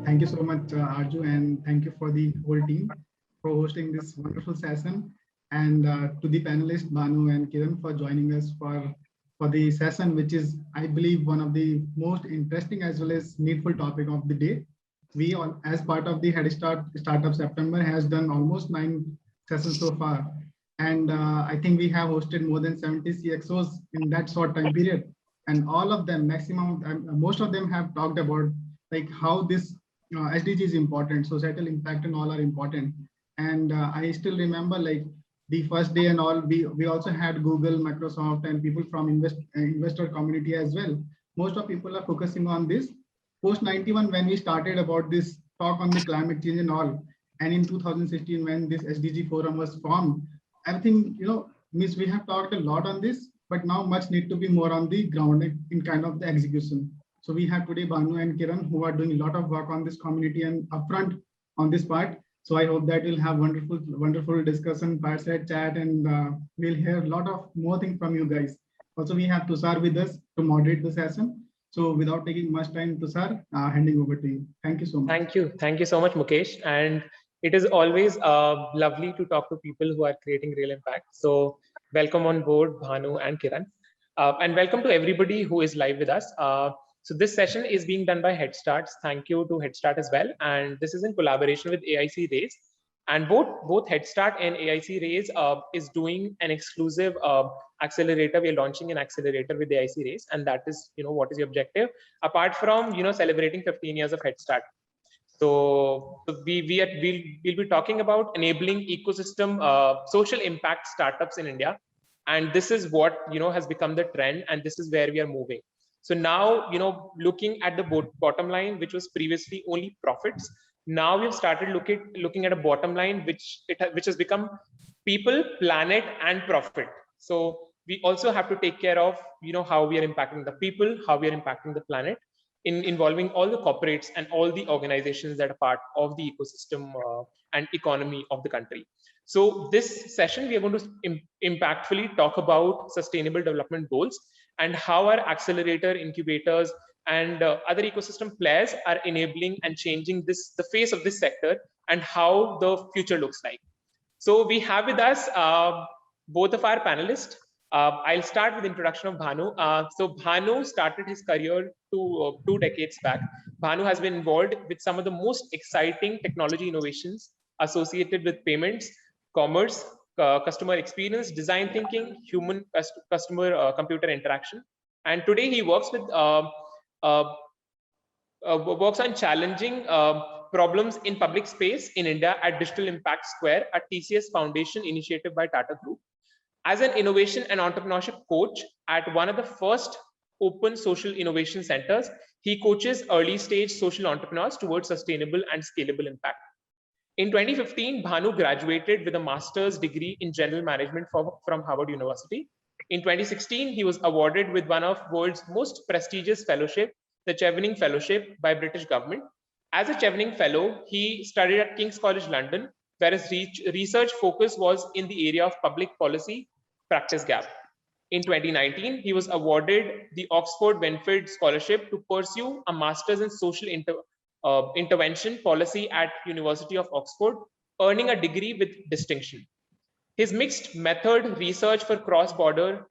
Thank you so much, Arju, and thank you for the whole team for hosting this wonderful session, and to the panelists Bhanu and Kiran for joining us for the session, which is, I believe, one of the most interesting as well as needful topic of the day. We all, as part of the Headstart Startup September, has done almost 9 sessions so far, and I think we have hosted more than 70 CXOs in that short time period, and all of them, maximum, most of them have talked about like how this SDG is important, societal impact and all are important. And I still remember like the first day and all, we also had Google, Microsoft, and people from investor community as well. Most of people are focusing on this. Post 91, when we started about this talk on the climate change and all, and in 2016 when this SDG forum was formed, I think, Miss, we have talked a lot on this, but now much need to be more on the ground in kind of the execution. So we have today Bhanu and Kiran who are doing a lot of work on this community and upfront on this part. So I hope that we'll have wonderful discussion, fireside chat, and we'll hear a lot of more things from you guys. Also, we have Tushar with us to moderate the session. So without taking much time, Tushar, handing over to you. Thank you so much. Thank you so much, Mukesh. And it is always lovely to talk to people who are creating real impact. So welcome on board, Bhanu and Kiran. And welcome to everybody who is live with us. So this session is being done by Headstart. Thank you to Headstart as well. And this is in collaboration with AIC RAISE. And both Headstart and AIC RAISE is doing an exclusive accelerator. We are launching an accelerator with AIC RAISE. And that is, what is the objective? Apart from, celebrating 15 years of Headstart. So we'll be talking about enabling ecosystem social impact startups in India. And this is what, has become the trend. And this is where we are moving. So now, looking at the bottom line, which was previously only profits, now we've started looking at a bottom line, which has become people, planet, and profit. So we also have to take care of, how we are impacting the people, how we are impacting the planet, in involving all the corporates and all the organizations that are part of the ecosystem and economy of the country. So this session, we are going to impactfully talk about sustainable development goals and how our accelerator, incubators, and other ecosystem players are enabling and changing the face of this sector and how the future looks like. So we have with us both of our panelists. I'll start with the introduction of Bhanu. So Bhanu started his career 2 decades back. Bhanu has been involved with some of the most exciting technology innovations associated with payments, commerce, customer experience, design thinking, human customer computer interaction. And today he works with works on challenging problems in public space in India at Digital Impact Square, a TCS Foundation Initiative by Tata Group. As an innovation and entrepreneurship coach at one of the first open social innovation centers, he coaches early stage social entrepreneurs towards sustainable and scalable impact. In 2015, Bhanu graduated with a master's degree in general management from Harvard University. In 2016, he was awarded with one of the world's most prestigious fellowship, the Chevening Fellowship by British government. As a Chevening Fellow, he studied at King's College London, where his research focus was in the area of public policy practice gap. In 2019, he was awarded the Oxford Winfield Scholarship to pursue a master's in social intervention policy at University of Oxford, earning a degree with distinction. His mixed method research for cross-border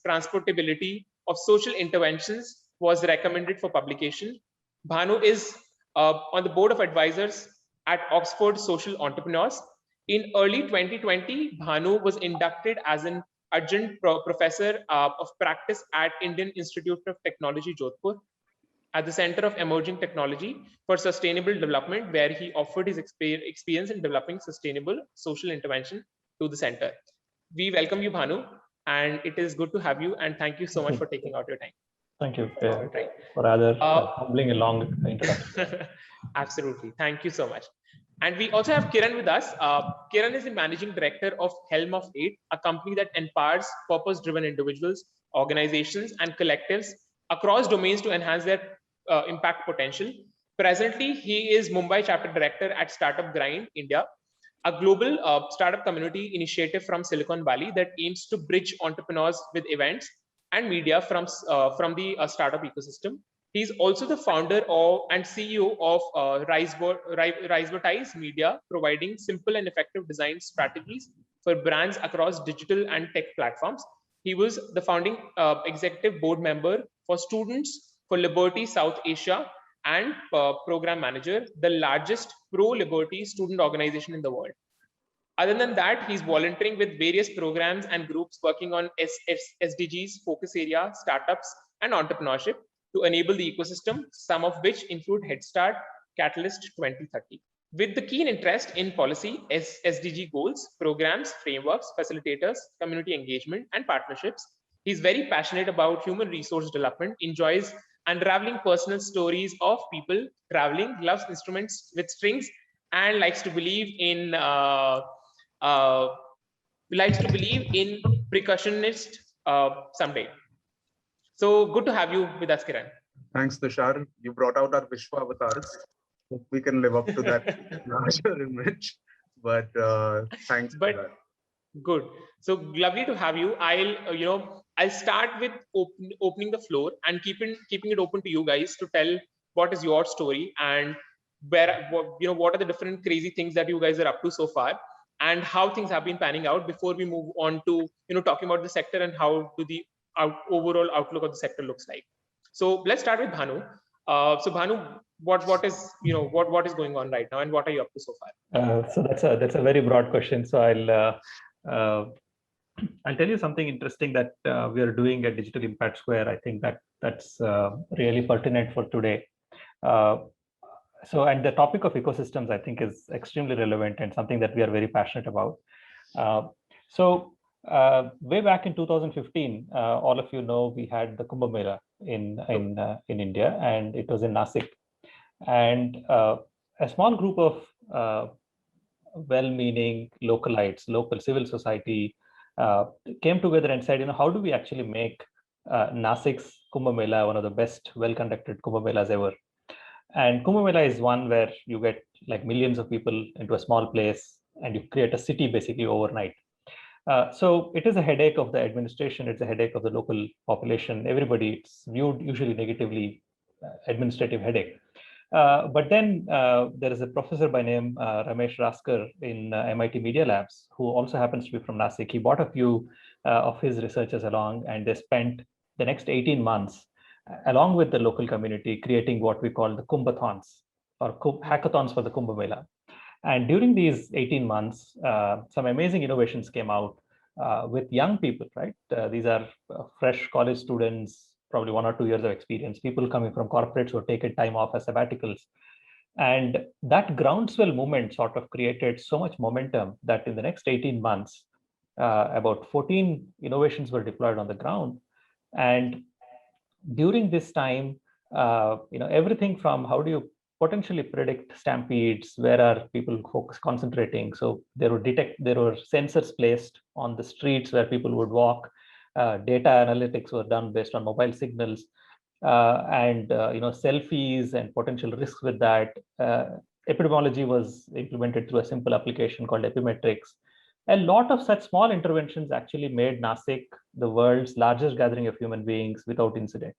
transportability of social interventions was recommended for publication. Bhanu is on the board of advisors at Oxford Social Entrepreneurs. In early 2020, Bhanu was inducted as an adjunct professor of practice at Indian Institute of Technology, Jodhpur, at the Center of Emerging Technology for Sustainable Development, where he offered his experience in developing sustainable social intervention to the center. We welcome you, Bhanu, and it is good to have you. And thank you so much for taking out your time. Thank you for rather humbling a long introduction. Absolutely. Thank you so much. And we also have Kiran with us. Kiran is the managing director of Helm of Eight, a company that empowers purpose-driven individuals, organizations, and collectives across domains to enhance their impact potential. Presently, he is Mumbai chapter director at Startup Grind India, a global startup community initiative from Silicon Valley that aims to bridge entrepreneurs with events and media from the startup ecosystem. He's also the founder of and CEO of RAISE Media, providing simple and effective design strategies for brands across digital and tech platforms. He was the founding executive board member for Students for Liberty South Asia and program manager, the largest pro-liberty student organization in the world. Other than that, he's volunteering with various programs and groups working on SDGs, focus area, startups, and entrepreneurship to enable the ecosystem, some of which include Headstart, Catalyst 2030. With the keen interest in policy, SDG goals, programs, frameworks, facilitators, community engagement, and partnerships, he's very passionate about human resource development, enjoys unraveling personal stories of people traveling, loves instruments with strings, and likes to believe in percussionist someday. So good to have you with us, Kiran. Thanks, Tushar. You brought out our Vishwa avatars. Hope we can live up to that larger image. But thanks for that. Good. So lovely to have you. I'll start with opening the floor and keeping it open to you guys to tell what is your story and what are the different crazy things that you guys are up to so far, and how things have been panning out before we move on to talking about the sector and how do the overall outlook of the sector looks like. So let's start with Bhanu. So Bhanu, what is going on right now, and what are you up to so far? So that's a very broad question. So I'll tell you something interesting that we are doing at Digital Impact Square. I think that's really pertinent for today. And the topic of ecosystems, I think, is extremely relevant and something that we are very passionate about. Way back in 2015, all of you know, we had the Kumbh Mela in India, and it was in Nasik. And a small group of well-meaning localites, local civil society, came together and said, how do we actually make Nasik's Kumbh Mela one of the best well-conducted Kumbh Melas ever? And Kumbh Mela is one where you get like millions of people into a small place and you create a city basically overnight. So it is a headache of the administration. It's a headache of the local population. Everybody, it's viewed usually negatively, administrative headache. But then there is a professor by name Ramesh Raskar in MIT Media Labs, who also happens to be from Nasik. He brought a few of his researchers along, and they spent the next 18 months along with the local community creating what we call the Kumbhathons, or hackathons for the Kumbh Mela. And during these 18 months, some amazing innovations came out with young people, right? These are fresh college students, probably 1 or 2 years of experience, people coming from corporates who have taken time off as sabbaticals. And that groundswell movement sort of created so much momentum that in the next 18 months, about 14 innovations were deployed on the ground. And during this time, everything from how do you potentially predict stampedes, where are people concentrating? So there were sensors placed on the streets where people would walk. Data analytics were done based on mobile signals, and selfies and potential risks with that. Epidemiology was implemented through a simple application called Epimetrics. A lot of such small interventions actually made Nasik the world's largest gathering of human beings without incident.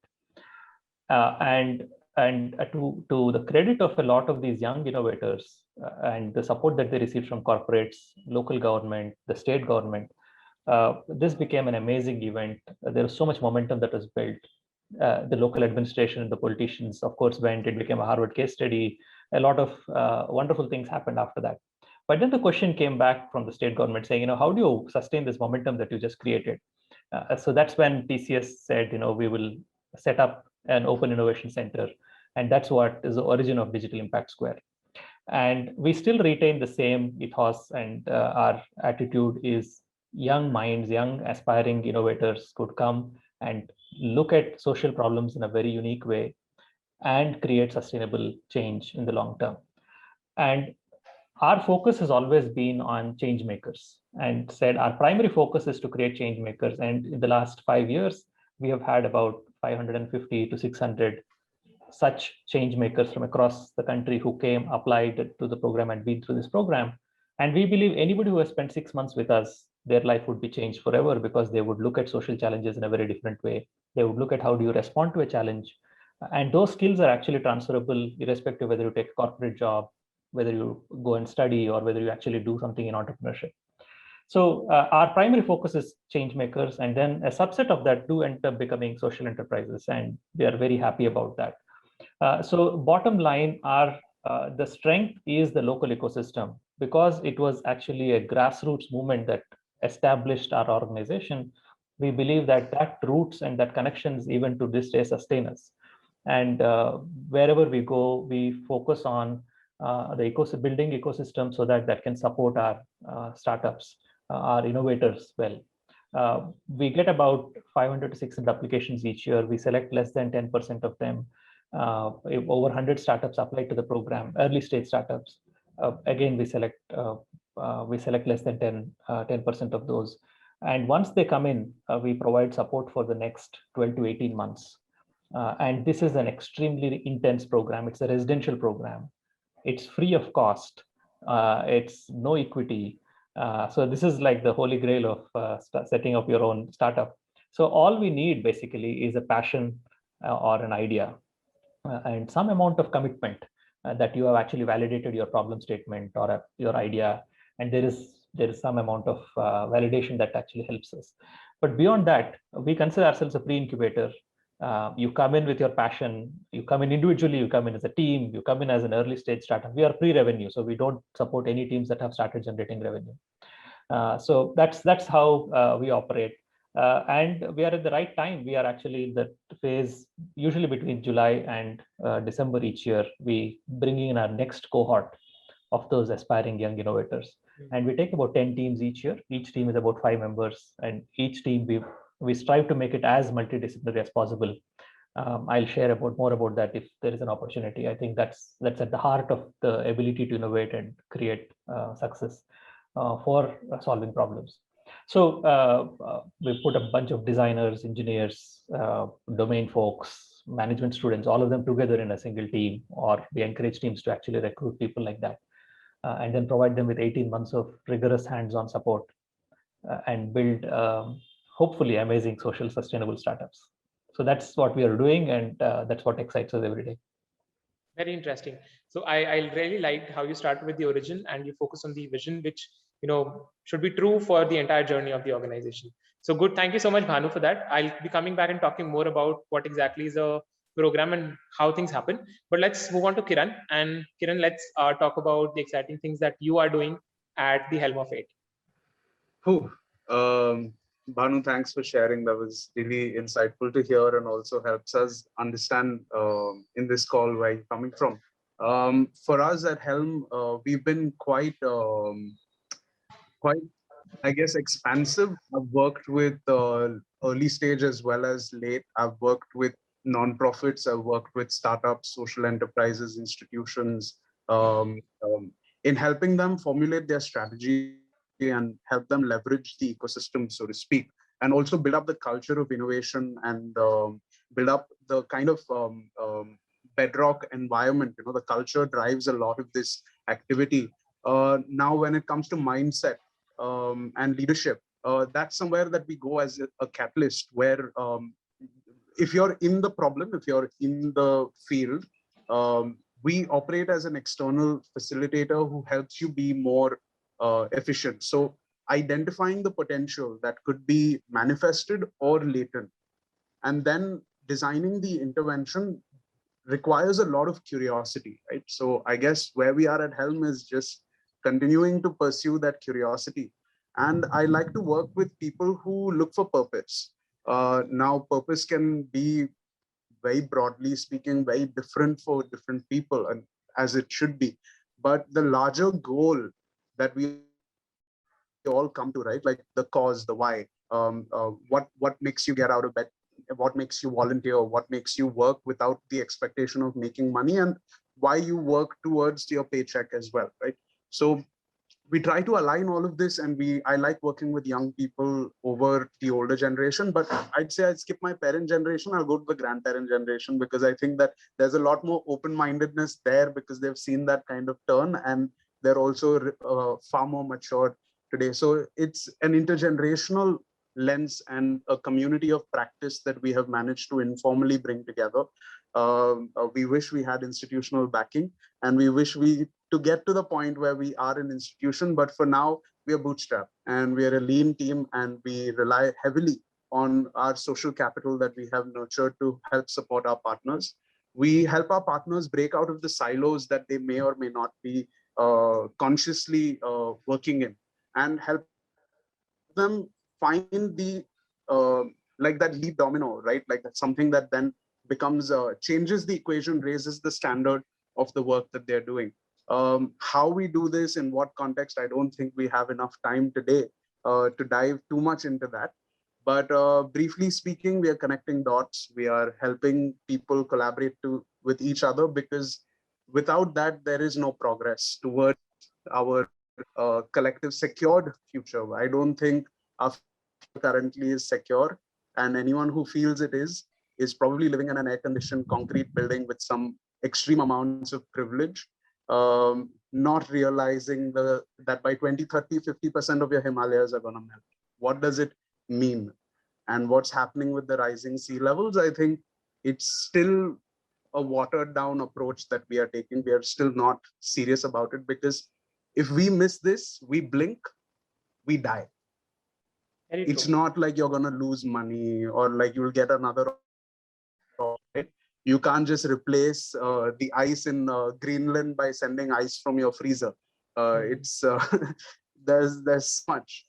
And to the credit of a lot of these young innovators and the support that they received from corporates, local government, the state government, this became an amazing event. There was so much momentum that was built. The local administration and the politicians, of course, went. It became a Harvard case study. A lot of wonderful things happened after that. But then the question came back from the state government saying, how do you sustain this momentum that you just created? So that's when TCS said, we will set up an open innovation center. And that's what is the origin of Digital Impact Square. And we still retain the same ethos, and our attitude is young minds, young aspiring innovators could come and look at social problems in a very unique way and create sustainable change in the long term. And our focus has always been on change makers, and said our primary focus is to create change makers. And in the last 5 years, we have had about 550 to 600 such change makers from across the country who came, applied to the program, and been through this program. And we believe anybody who has spent 6 months with us, their life would be changed forever, because they would look at social challenges in a very different way. They would look at how do you respond to a challenge, And those skills are actually transferable irrespective whether you take a corporate job, whether you go and study, or whether you actually do something in entrepreneurship. So our primary focus is change makers, and then a subset of that do end up becoming social enterprises, and we are very happy about that. So bottom line, the strength is the local ecosystem, because it was actually a grassroots movement that established our organization. We believe that that roots and that connections even to this day sustain us. And wherever we go, we focus on building ecosystem so that that can support our startups, our innovators well. We get about 500 to 600 applications each year. We select less than 10% of them. Over 100 startups apply to the program, early stage startups. Again, we select less than 10% of those. And once they come in, we provide support for the next 12 to 18 months. And this is an extremely intense program. It's a residential program. It's free of cost. It's no equity. So this is like the holy grail of setting up your own startup. So all we need basically is a passion or an idea and some amount of commitment that you have actually validated your problem statement or your idea. And there is some amount of validation that actually helps us. But beyond that, we consider ourselves a pre-incubator. You come in with your passion, you come in individually, you come in as a team, you come in as an early stage startup. We are pre-revenue, so we don't support any teams that have started generating revenue. So that's how we operate. And we are at the right time. We are actually in the phase, usually between July and December each year, we bring in our next cohort of those aspiring young innovators. And we take about 10 teams each year. Each team is about 5 members, and each team we strive to make it as multidisciplinary as possible. I'll share more about that if there is an opportunity. I think that's at the heart of the ability to innovate and create success for solving problems. So we put a bunch of designers, engineers, domain folks, management students, all of them together in a single team, or we encourage teams to actually recruit people like that, and then provide them with 18 months of rigorous hands-on support and build hopefully amazing social sustainable startups. So that's what we are doing, and that's what excites us every day. Very interesting. So I really liked how you started with the origin and you focus on the vision, which should be true for the entire journey of the organization. So good. Thank you so much, Bhanu, for that. I'll be coming back and talking more about what exactly is a program and how things happen. But let's move on to Kiran. And Kiran, let's talk about the exciting things that you are doing at the Helm of Eight. Bhanu, thanks for sharing. That was really insightful to hear and also helps us understand in this call where you're coming from. For us at Helm, we've been quite, I guess, expansive. I've worked with early stage as well as late. I've worked with nonprofits. I've worked with startups, social enterprises, institutions, in helping them formulate their strategy and help them leverage the ecosystem, so to speak, and also build up the culture of innovation and build up the kind of bedrock environment. The culture drives a lot of this activity. Now, when it comes to mindset and leadership, that's somewhere that we go as a catalyst where if you're in the problem, if you're in the field, we operate as an external facilitator who helps you be more efficient. So identifying the potential that could be manifested or latent, and then designing the intervention requires a lot of curiosity, right? So I guess where we are at Helm is just continuing to pursue that curiosity. And I like to work with people who look for purpose. Now, purpose can be, very broadly speaking, very different for different people, and as it should be. But the larger goal that we all come to, right? Like the cause, the why, what makes you get out of bed, what makes you volunteer, what makes you work without the expectation of making money, and why you work towards your paycheck as well, right? So we try to align all of this, and I like working with young people over the older generation, but I'd say I'd skip my parent generation. I'll go to the grandparent generation, because I think that there's a lot more open-mindedness there because they've seen that kind of turn, and they're also far more mature today. So it's an intergenerational lens and a community of practice that we have managed to informally bring together. We wish we had institutional backing, and we wish to get to the point where we are an institution, but for now we are bootstrapped and we are a lean team, and we rely heavily on our social capital that we have nurtured to help support our partners. We help our partners break out of the silos that they may or may not be consciously working in, and help them find the like that lead domino, right? Like that's something that then becomes changes the equation, raises the standard of the work that they're doing. How we do this, in what context, I don't think we have enough time today to dive too much into that. But briefly speaking, we are connecting dots. We are helping people collaborate with each other, because without that, there is no progress towards our collective secured future. I don't think our future currently is secure, and anyone who feels it is probably living in an air-conditioned concrete building with some extreme amounts of privilege, not realizing that by 2030, 50% of your Himalayas are going to melt. What does it mean? And what's happening with the rising sea levels? I think it's still a watered down approach that we are taking. We are still not serious about it, because if we miss this, we blink, we die. It's not like you're going to lose money or like you'll get another. Right? You can't just replace the ice in Greenland by sending ice from your freezer. It's there's much.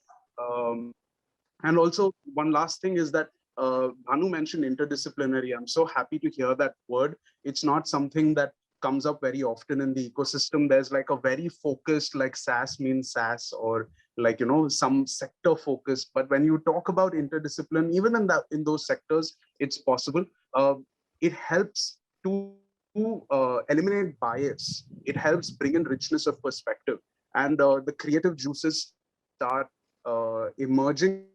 And also, one last thing is that Bhanu mentioned interdisciplinary. I'm so happy to hear that word. It's not something that comes up very often in the ecosystem. There's like a very focused, like SaaS means SaaS, or like, you know, some sector focus. But when you talk about interdiscipline, even in those sectors, it's possible. It helps to eliminate bias. It helps bring in richness of perspective, and the creative juices start emerging,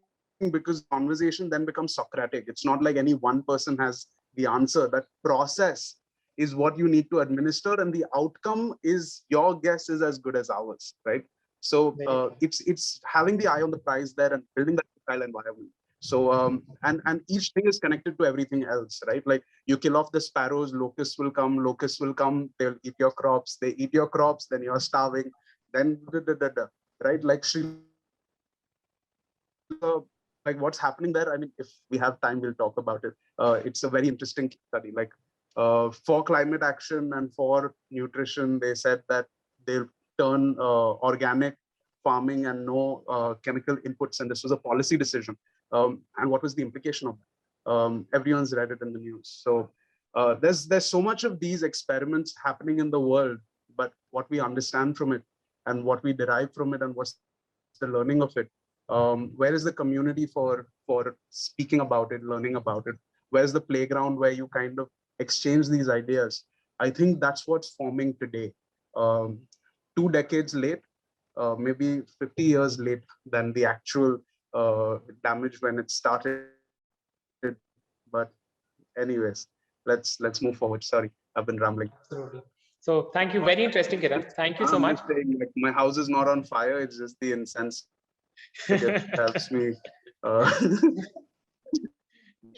because conversation then becomes Socratic. It's not like any one person has the answer. That process is what you need to administer, and the outcome is your guess is as good as ours, right? So it's having the eye on the prize there and building that agile environment. So and each thing is connected to everything else, right? Like you kill off the sparrows, locusts will come, they'll eat your crops, they eat your crops, then you're starving, then right? Like like what's happening there. I mean, if we have time, we'll talk about it. It's a very interesting study. Like for climate action and for nutrition, they said that they'll turn organic farming and no chemical inputs, and this was a policy decision. And what was the implication of that? Everyone's read it in the news. So there's so much of these experiments happening in the world, but what we understand from it and what we derive from it and what's the learning of it, where is the community for speaking about it, learning about it? Where's the playground where you kind of exchange these ideas? I think that's what's forming today. 2 decades late, maybe 50 years late than the actual damage when it started. But anyways, let's move forward. Sorry, I've been rambling. Absolutely. So thank you. Very interesting, Kiran. Thank you so much. Saying, like, my house is not on fire. It's just the incense. It helps me.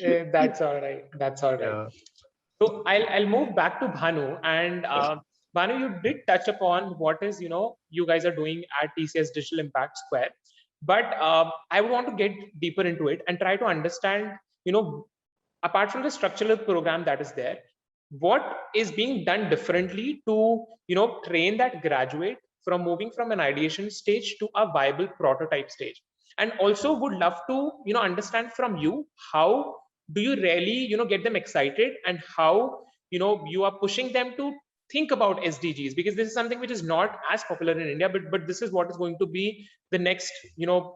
That's all right. That's all right. Yeah. So I'll move back to Bhanu, and Bhanu, you did touch upon what is, you guys are doing at TCS Digital Impact Square, but I would want to get deeper into it and try to understand, apart from the structural program that is there, what is being done differently to, train that graduate from moving from an ideation stage to a viable prototype stage. And also would love to, understand from you, how do you really, get them excited, and how, you are pushing them to think about SDGs, because this is something which is not as popular in India, but this is what is going to be the next,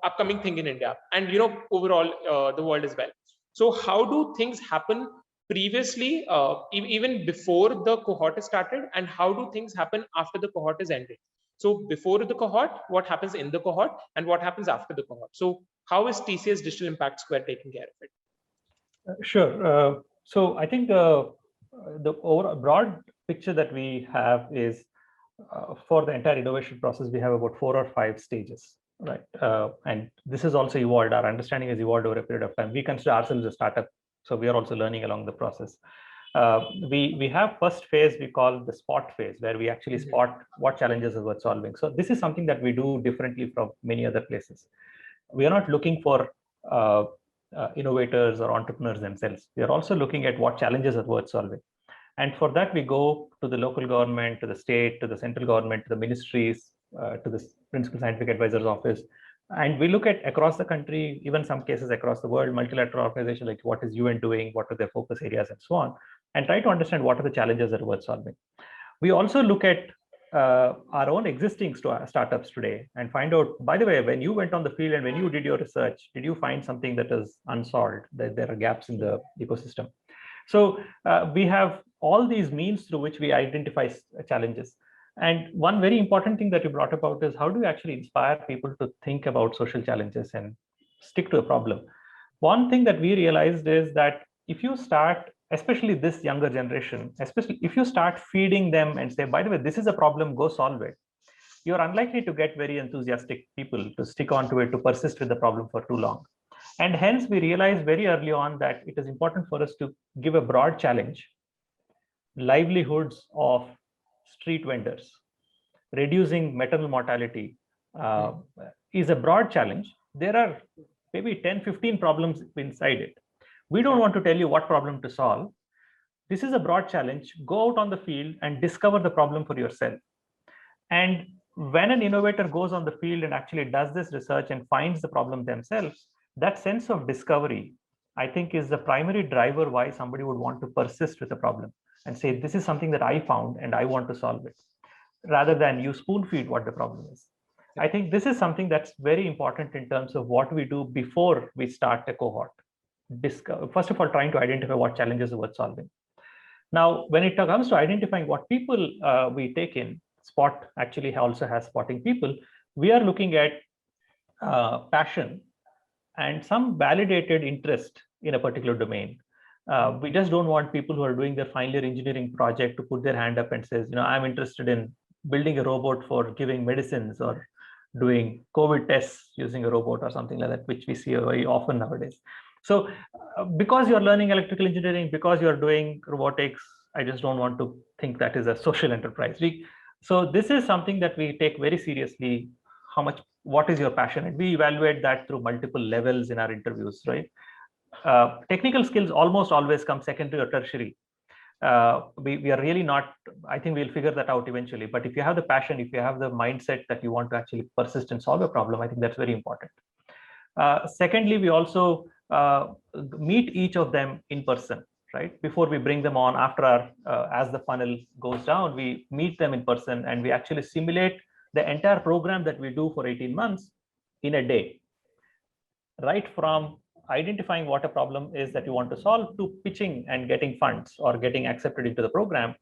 upcoming thing in India and, overall the world as well. So how do things happen previously, even before the cohort is started, and how do things happen after the cohort is ended? So before the cohort, what happens in the cohort, and what happens after the cohort? So how is TCS Digital Impact Square taking care of it? Sure. So I think the overall broad picture that we have is for the entire innovation process, we have about 4 or 5 stages. Right. And this has also evolved. Our understanding has evolved over a period of time. We consider ourselves a startup, so we are also learning along the process. We have first phase we call the spot phase, where we actually spot what challenges are worth solving. So this is something that we do differently from many other places. We are not looking for innovators or entrepreneurs themselves. We are also looking at what challenges are worth solving. And for that, we go to the local government, to the state, to the central government, to the ministries, to the principal scientific advisor's office. And we look at across the country, even some cases across the world, multilateral organizations, like what is UN doing, what are their focus areas, and so on, and try to understand what are the challenges that are worth solving. We also look at our own existing startups today and find out, by the way, when you went on the field and when you did your research, did you find something that is unsolved, that there are gaps in the ecosystem? So we have all these means through which we identify challenges. And one very important thing that you brought about is how do you actually inspire people to think about social challenges and stick to a problem? One thing that we realized is that if you start, especially this younger generation, especially if you start feeding them and say, by the way, this is a problem, go solve it, you're unlikely to get very enthusiastic people to stick on to it, to persist with the problem for too long. And hence, we realized very early on that it is important for us to give a broad challenge. Livelihoods of street vendors, reducing maternal mortality is a broad challenge. There are maybe 10, 15 problems inside it. We don't want to tell you what problem to solve. This is a broad challenge. Go out on the field and discover the problem for yourself. And when an innovator goes on the field and actually does this research and finds the problem themselves, that sense of discovery, I think, is the primary driver why somebody would want to persist with a problem and say, this is something that I found and I want to solve it, rather than you spoon feed what the problem is. I think this is something that's very important in terms of what we do before we start a cohort. First of all, trying to identify what challenges are worth solving. Now, when it comes to identifying what people we take in, Spot actually also has spotting people. We are looking at passion and some validated interest in a particular domain. We just don't want people who are doing their final year engineering project to put their hand up and says, I'm interested in building a robot for giving medicines or doing COVID tests using a robot or something like that, which we see very often nowadays. So because you're learning electrical engineering, because you're doing robotics, I just don't want to think that is a social enterprise. So this is something that we take very seriously. What is your passion? And we evaluate that through multiple levels in our interviews, right? Technical skills almost always come secondary or tertiary. We are really not, I think we'll figure that out eventually. But if you have the passion, if you have the mindset that you want to actually persist and solve a problem, I think that's very important. Secondly, we also meet each of them in person, right? Before we bring them on, after as the funnel goes down, we meet them in person and we actually simulate the entire program that we do for 18 months in a day, right from identifying what a problem is that you want to solve to pitching and getting funds or getting accepted into the program.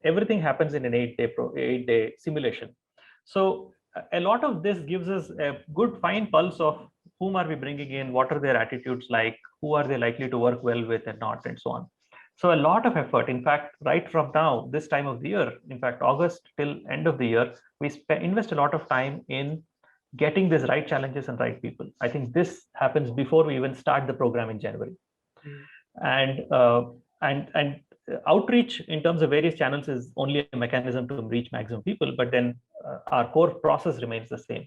Everything happens in an 8-day simulation. So a lot of this gives us a good fine pulse of whom are we bringing in, what are their attitudes like, who are they likely to work well with and not, and so on. So a lot of effort, in fact, right from now, this time of the year, in fact, August till end of the year, we invest a lot of time in getting these right challenges and right people. I think this happens before we even start the program in January. And outreach in terms of various channels is only a mechanism to reach maximum people, but then our core process remains the same.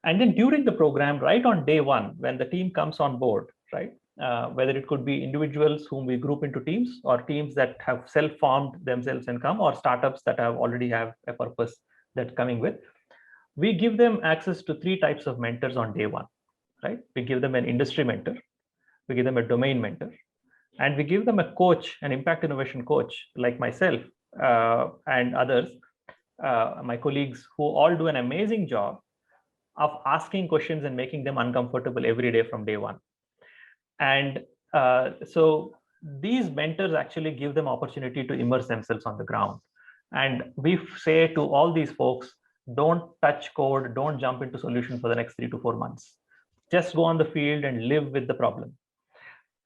And then during the program, right on day one, when the team comes on board, right, whether it could be individuals whom we group into teams or teams that have self-formed themselves and come, or startups that already have a purpose that's coming with, we give them access to 3 types of mentors on day one, right? We give them an industry mentor, we give them a domain mentor, and we give them a coach, an impact innovation coach like myself and others, my colleagues, who all do an amazing job of asking questions and making them uncomfortable every day from day one. And so these mentors actually give them opportunity to immerse themselves on the ground. And we say to all these folks, don't touch code, don't jump into solution for the next 3 to 4 months. Just go on the field and live with the problem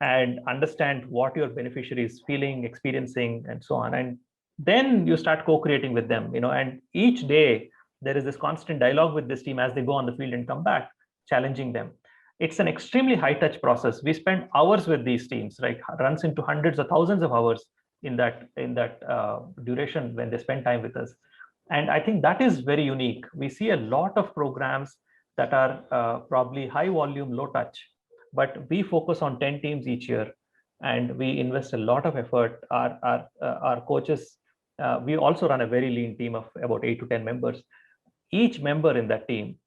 and understand what your beneficiary is feeling, experiencing, and so on. And then you start co-creating with them, and each day there is this constant dialogue with this team as they go on the field and come back, challenging them. It's an extremely high touch process. We spend hours with these teams, right? Runs into hundreds of thousands of hours in that duration when they spend time with us. And I think that is very unique. We see a lot of programs that are probably high volume, low touch, but we focus on 10 teams each year, and we invest a lot of effort. Our coaches, we also run a very lean team of about 8 to 10 members. Each member in that team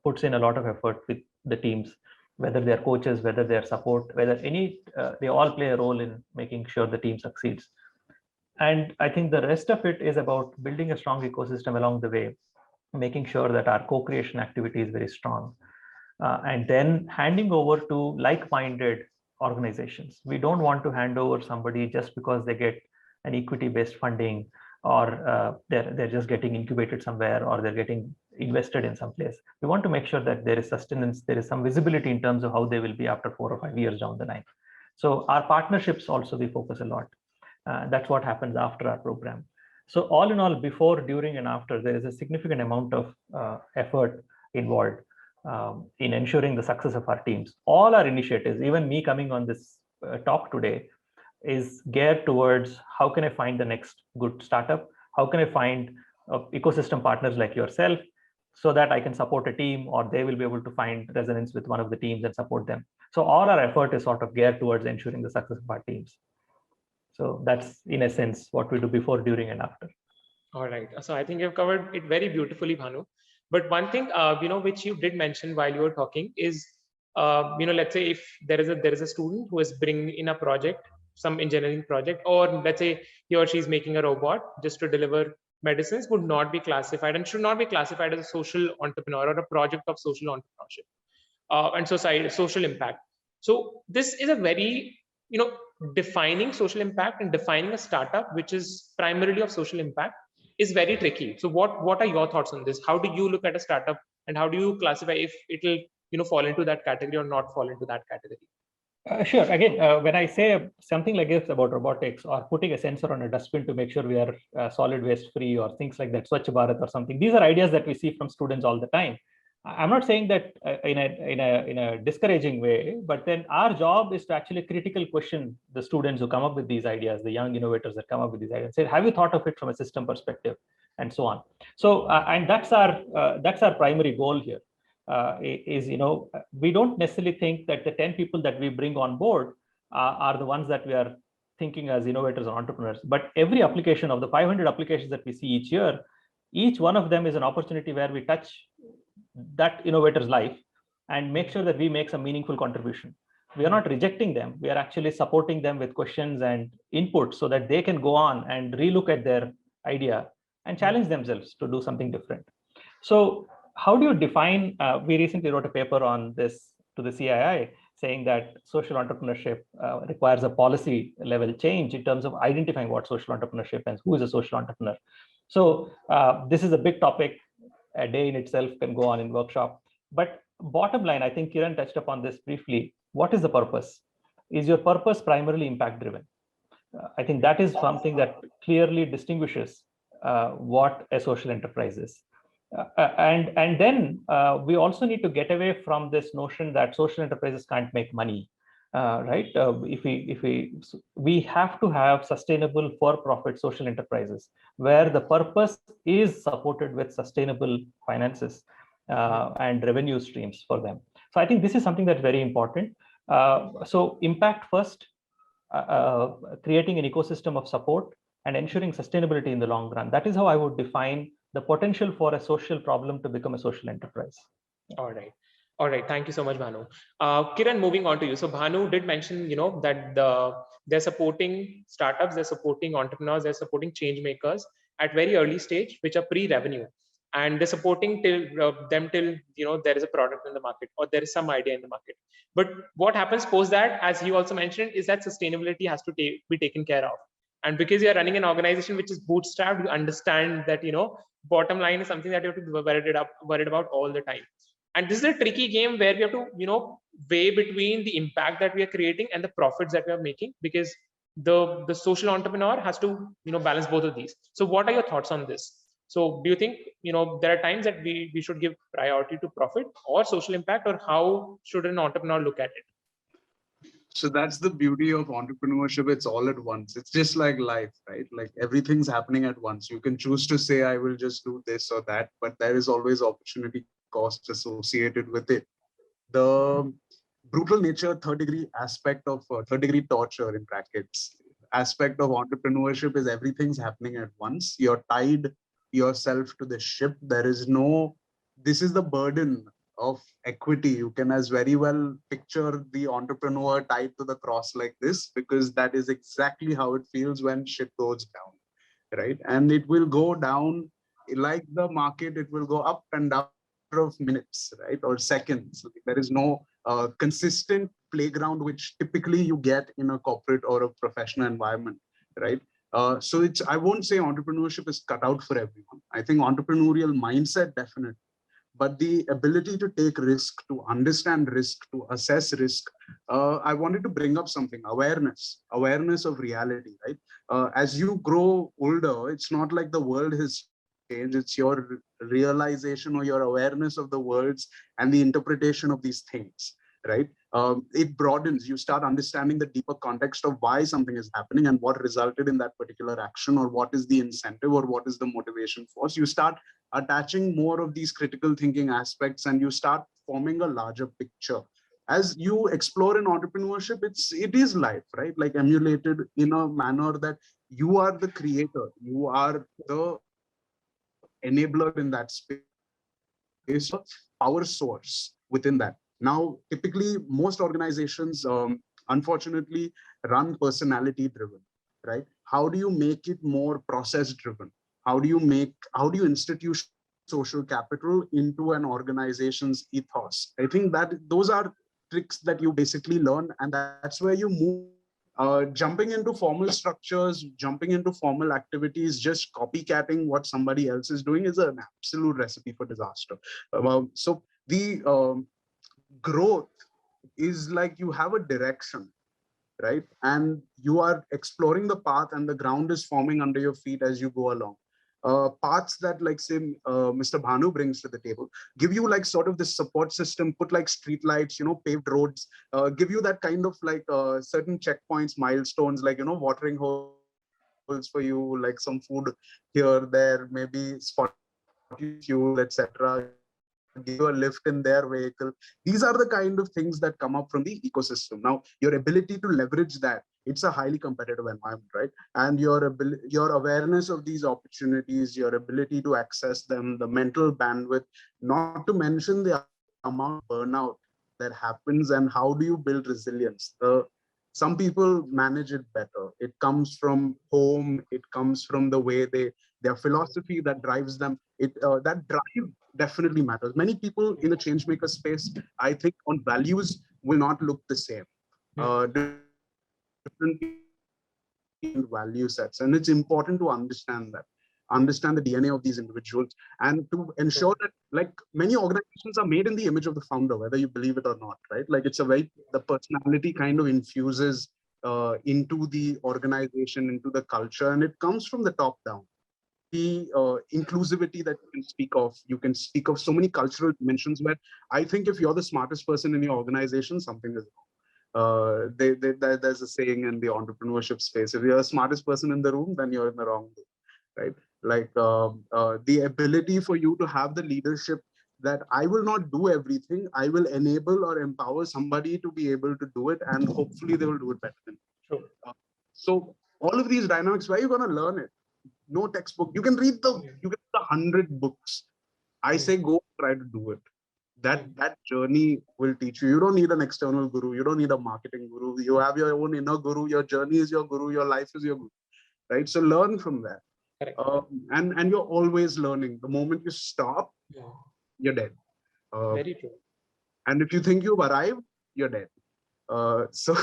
puts in a lot of effort with the teams, whether they're coaches, whether they're support, whether they all play a role in making sure the team succeeds. And I think the rest of it is about building a strong ecosystem along the way, making sure that our co-creation activity is very strong, and then handing over to like-minded organizations. We don't want to hand over somebody just because they get an equity-based funding, or they're just getting incubated somewhere, or they're getting invested in some place. We want to make sure that there is sustenance, there is some visibility in terms of how they will be after 4 or 5 years down the line. So our partnerships also, we focus a lot. That's what happens after our program. So all in all, before, during, and after, there is a significant amount of effort involved in ensuring the success of our teams. All our initiatives, even me coming on this talk today, is geared towards how can I find the next good startup? How can I find ecosystem partners like yourself so that I can support a team, or they will be able to find resonance with one of the teams and support them. So all our effort is sort of geared towards ensuring the success of our teams. So that's in a sense what we do before, during, and after. All right. So I think you've covered it very beautifully, Bhanu. But one thing, which you did mention while you were talking is, let's say if there is a student who is bringing in a project, some engineering project, or let's say he or she is making a robot just to deliver medicines, would not be classified and should not be classified as a social entrepreneur or a project of social entrepreneurship and social impact. So this is a very, defining social impact and defining a startup which is primarily of social impact is very tricky. So what are your thoughts on this? How do you look at a startup, and how do you classify if it will fall into that category or not fall into that category? Sure. Again, when I say something like this about robotics, or putting a sensor on a dustbin to make sure we are solid waste free, or things like that, Swachh Bharat or something, these are ideas that we see from students all the time. I'm not saying that in a discouraging way, but then our job is to actually critically question the students who come up with these ideas, the young innovators that come up with these ideas, say, have you thought of it from a system perspective, and so on. So, and that's our primary goal here. We don't necessarily think that the 10 people that we bring on board are the ones that we are thinking as innovators or entrepreneurs. But every application of the 500 applications that we see each year, each one of them is an opportunity where we touch that innovator's life and make sure that we make some meaningful contribution. We are not rejecting them. We are actually supporting them with questions and input so that they can go on and relook at their idea and challenge themselves to do something different. So how do you define, we recently wrote a paper on this to the CII saying that social entrepreneurship requires a policy level change in terms of identifying what social entrepreneurship is, who is a social entrepreneur. So this is a big topic. A day in itself can go on in workshop. But bottom line, I think Kiran touched upon this briefly. What is the purpose? Is your purpose primarily impact driven? I think that is something that clearly distinguishes what a social enterprise is. And then we also need to get away from this notion that social enterprises can't make money, right? We have to have sustainable for-profit social enterprises where the purpose is supported with sustainable finances and revenue streams for them. So I think this is something that's very important. So impact first, creating an ecosystem of support and ensuring sustainability in the long run. That is how I would define the potential for a social problem to become a social enterprise. All right. All right. Thank you so much, Bhanu. Kiran, moving on to you. So Bhanu did mention, that they're supporting startups, they're supporting entrepreneurs, they're supporting change makers at very early stage, which are pre-revenue. And they're supporting them till there is a product in the market or there is some idea in the market. But what happens post that, as you also mentioned, is that sustainability has to be taken care of. And because you're running an organization which is bootstrapped, you understand that bottom line is something that you have to be worried about all the time. And this is a tricky game where we have to weigh between the impact that we are creating and the profits that we are making, because the social entrepreneur has to balance both of these. So what are your thoughts on this? So do you think, there are times that we should give priority to profit or social impact, or how should an entrepreneur look at it? So that's the beauty of entrepreneurship. It's all at once. It's just like life, right? Like everything's happening at once. You can choose to say, I will just do this or that, but there is always opportunity cost associated with it. The brutal nature, third degree aspect of third degree torture in brackets aspect of entrepreneurship is everything's happening at once. You're tied yourself to the ship. There is no, this is the burden of equity. You can as very well picture the entrepreneur tied to the cross like this, because that is exactly how it feels when shit goes down, right? And it will go down like the market, it will go up and down of minutes, right, or seconds. There is no consistent playground which typically you get in a corporate or a professional environment, right? So it's, I won't say entrepreneurship is cut out for everyone. I think entrepreneurial mindset definitely, but the ability to take risk, to understand risk, to assess risk. I wanted to bring up something: awareness of reality, right? As you grow older, it's not like the world has changed. It's your realization or your awareness of the worlds and the interpretation of these things, right? It broadens. You start understanding the deeper context of why something is happening and what resulted in that particular action, or what is the incentive, or what is the motivation force. You start attaching more of these critical thinking aspects, and you start forming a larger picture. As you explore in entrepreneurship, it is life, right? Like emulated in a manner that you are the creator, you are the enabler in that space, power source within that. Now, typically, most organizations, unfortunately, run personality driven, right? How do you make it more process driven? How do you institute social capital into an organization's ethos? I think that those are tricks that you basically learn, and that's where you move. Jumping into formal structures, jumping into formal activities, just copycatting what somebody else is doing is an absolute recipe for disaster. So the growth is like you have a direction, right? And you are exploring the path, and the ground is forming under your feet as you go along. Paths that, like, say, Mr. Bhanu brings to the table, give you like sort of this support system, put like street lights, paved roads, give you that kind of like certain checkpoints, milestones, like, watering holes for you, like some food here, there, maybe spot fuel, etc. Give you a lift in their vehicle. These are the kind of things that come up from the ecosystem. Now, your ability to leverage that, it's a highly competitive environment, right? And your awareness of these opportunities, your ability to access them, the mental bandwidth, not to mention the amount of burnout that happens, and how do you build resilience? Some people manage it better. It comes from home. It comes from the way their philosophy that drives them. That drive definitely matters. Many people in the change maker space, I think, on values will not look the same. Different value sets, and it's important to understand the DNA of these individuals, and to ensure that, like, many organizations are made in the image of the founder, whether you believe it or not, right? Like, it's the personality kind of infuses into the organization, into the culture, and it comes from the top down. The inclusivity that you can speak of so many cultural dimensions, where I think if you're the smartest person in your organization, something is wrong. There's a saying in the entrepreneurship space: if you're the smartest person in the room, then you're in the wrong room, right? Like the ability for you to have the leadership that I will not do everything, I will enable or empower somebody to be able to do it, and hopefully they will do it better than me. Sure. So all of these dynamics, where are you going to learn it? No textbook. You can read the 100 books. I say go try to do it. That journey will teach you. You don't need an external guru. You don't need a marketing guru. You have your own inner guru. Your journey is your guru. Your life is your guru, right? So learn from that. And you're always learning. The moment you stop, you're dead. Very true. And if you think you've arrived, you're dead. So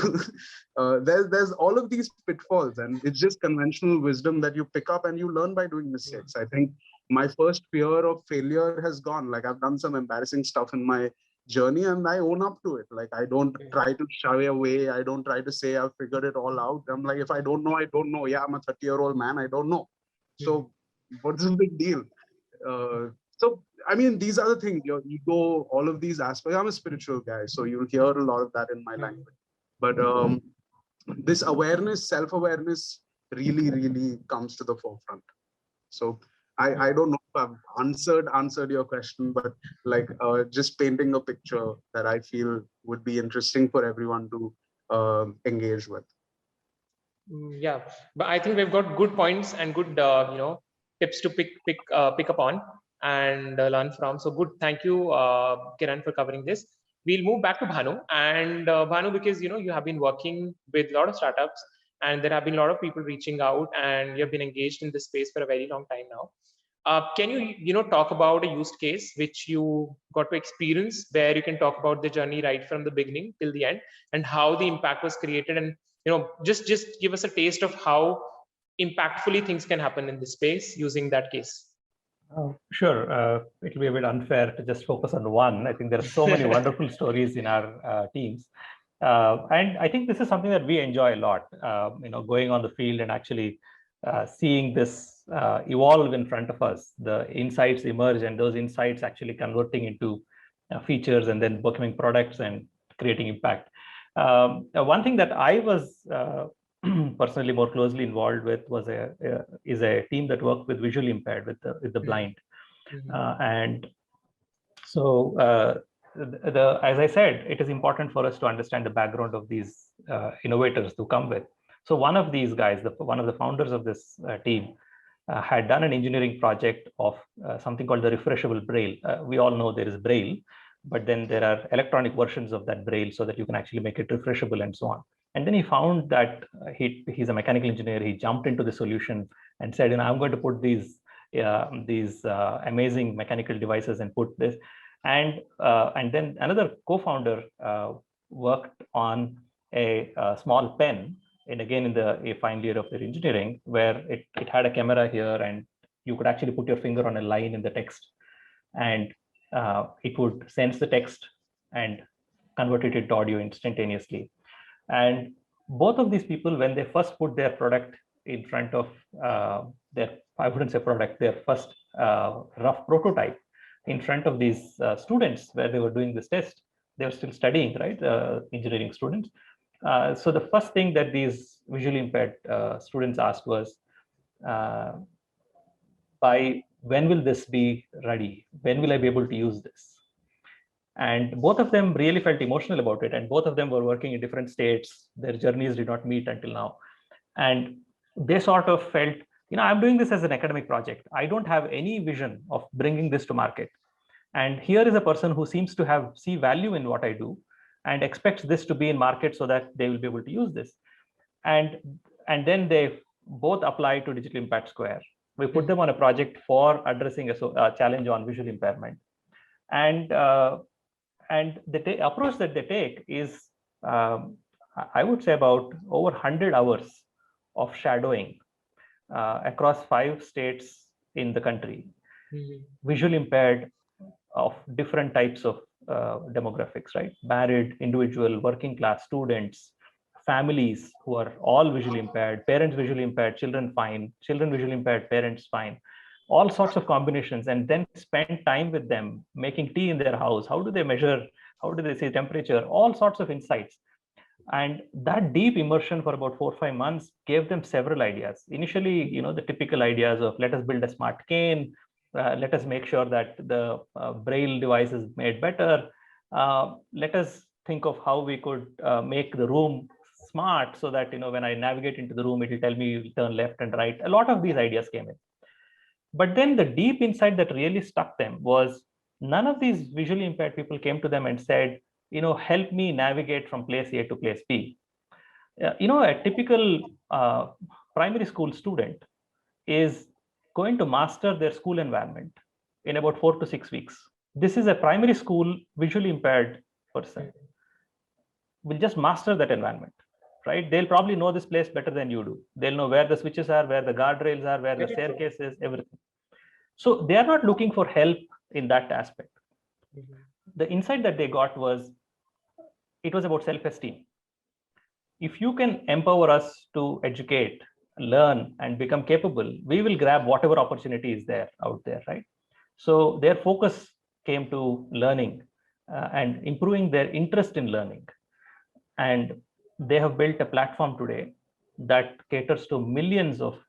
there's all of these pitfalls, and it's just conventional wisdom that you pick up and you learn by doing mistakes. I think my first fear of failure has gone. Like, I've done some embarrassing stuff in my journey, and I own up to it. Like, I don't try to shy away. I don't try to say I've figured it all out. I'm like, if I don't know, I don't know. Yeah, I'm a 30-year-old man. I don't know. So what's the big deal? So, I mean, these are the things, your ego, all of these aspects. I'm a spiritual guy, so you'll hear a lot of that in my language. But this awareness, self-awareness really, really comes to the forefront. So I don't know if I've answered your question, but like just painting a picture that I feel would be interesting for everyone to engage with. Yeah, but I think we've got good points and good tips to pick up on and learn from. So good, thank you, Kiran, for covering this. We'll move back to Bhanu, and Bhanu, because you have been working with a lot of startups, and there have been a lot of people reaching out, and you've been engaged in this space for a very long time now. Can you talk about a use case which you got to experience, where you can talk about the journey right from the beginning till the end, and how the impact was created, and just give us a taste of how impactfully things can happen in this space using that case. Sure. It'll be a bit unfair to just focus on one. I think there are so many wonderful stories in our teams. And I think this is something that we enjoy a lot, going on the field and actually seeing this evolve in front of us, the insights emerge, and those insights actually converting into features and then becoming products and creating impact. One thing that I was personally more closely involved with was is a team that worked with visually impaired, with the blind. And so as I said, it is important for us to understand the background of these innovators to come with. So one of these guys, one of the founders of this team, had done an engineering project of something called the refreshable braille. We all know there is braille, but then there are electronic versions of that braille so that you can actually make it refreshable and so on. And then he found that he's a mechanical engineer. He jumped into the solution and said, I'm going to put these amazing mechanical devices and put this. And then another co-founder worked on a small pen, and again in the final year of their engineering, where it had a camera here, and you could actually put your finger on a line in the text, and it would sense the text and convert it into audio instantaneously. And both of these people, when they first put their product in front of I wouldn't say product, their first rough prototype in front of these students where they were doing this test, they were still studying, right? Engineering students. So the first thing that these visually impaired students asked was, by when will this be ready? When will I be able to use this? And both of them really felt emotional about it. And both of them were working in different states. Their journeys did not meet until now. And they sort of felt, I'm doing this as an academic project. I don't have any vision of bringing this to market. And here is a person who seems to see value in what I do and expects this to be in market so that they will be able to use this. And then they both applied to Digital Impact Square. We put them on a project for addressing a challenge on visual impairment. And the approach that they take is, I would say, about over 100 hours of shadowing across 5 states in the country, visually impaired of different types of demographics, right? Married, individual, working class, students, families who are all visually impaired, parents visually impaired, children fine, children visually impaired, parents fine, all sorts of combinations, and then spend time with them, making tea in their house. How do they measure? How do they see temperature? All sorts of insights. And that deep immersion for about 4 or 5 months gave them several ideas. Initially, the typical ideas of, let us build a smart cane, let us make sure that the braille device is made better. Let us think of how we could make the room smart so that, when I navigate into the room, it will tell me turn left and right. A lot of these ideas came in. But then the deep insight that really stuck them was, none of these visually impaired people came to them and said, help me navigate from place A to place B. A typical primary school student is going to master their school environment in about 4 to 6 weeks. This is a primary school visually impaired person will just master that environment, right? They'll probably know this place better than you do. They'll know where the switches are, where the guardrails are, where the staircase is, everything. So they are not looking for help in that aspect. The insight that they got was, it was about self-esteem. If you can empower us to educate, learn, and become capable, we will grab whatever opportunity is there out there, right? So their focus came to learning and improving their interest in learning. And they have built a platform today that caters to millions of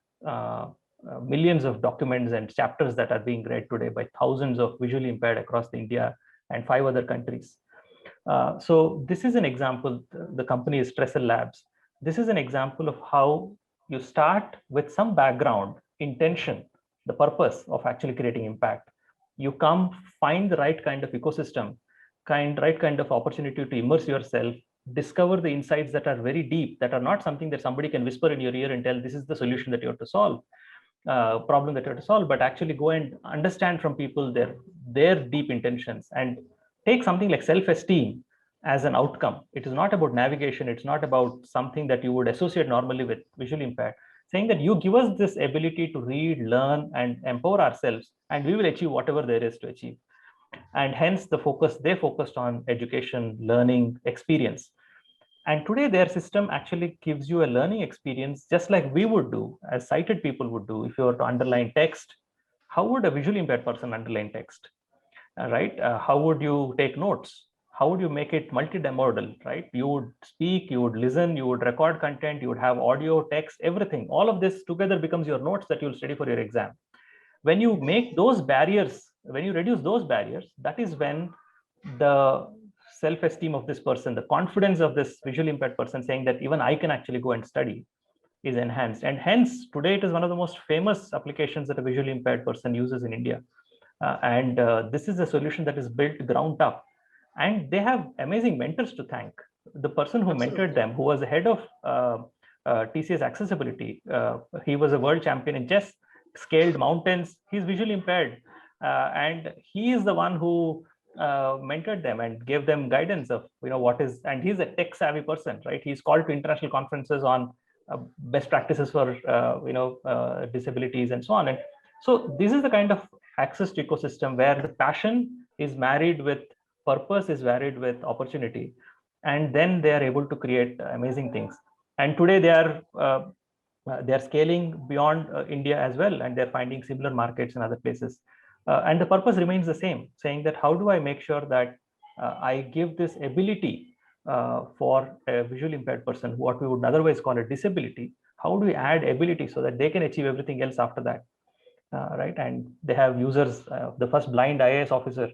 documents and chapters that are being read today by thousands of visually impaired across India and 5 other countries. So this is an example. The company is Trestle Labs. This is an example of how you start with some background, intention, the purpose of actually creating impact. You come, find the right kind of ecosystem, right kind of opportunity to immerse yourself, discover the insights that are very deep, that are not something that somebody can whisper in your ear and tell this is the solution that you have to solve, problem that you have to solve, but actually go and understand from people their deep intentions and take something like self-esteem as an outcome. It is not about navigation. It's not about something that you would associate normally with visually impaired. Saying that you give us this ability to read, learn, and empower ourselves, and we will achieve whatever there is to achieve. And hence the focus, they focused on education, learning, experience. And today their system actually gives you a learning experience just like we would do, as sighted people would do. If you were to underline text, how would a visually impaired person underline text? Right? How would you take notes? How would you make it multimodal, right? You would speak, you would listen, you would record content, you would have audio, text, everything. All of this together becomes your notes that you'll study for your exam. When you make those barriers, when you reduce those barriers, that is when the self-esteem of this person, the confidence of this visually impaired person saying that even I can actually go and study, is enhanced. And hence, today it is one of the most famous applications that a visually impaired person uses in India. This is a solution that is built ground up. And they have amazing mentors to thank. The person who mentored them, who was the head of TCS Accessibility, he was a world champion in chess, scaled mountains. He's visually impaired. And he is the one who mentored them and gave them guidance of what is, and he's a tech savvy person, right? He's called to international conferences on best practices for disabilities and so on. And so this is the kind of access to ecosystem where the passion is married with purpose, is married with opportunity, and then they are able to create amazing things. And today they are scaling beyond India as well, and they're finding similar markets in other places. And the purpose remains the same, saying that how do I make sure that I give this ability for a visually impaired person, what we would otherwise call a disability. How do we add ability so that they can achieve everything else after that, right? And they have users. The first blind IAS officer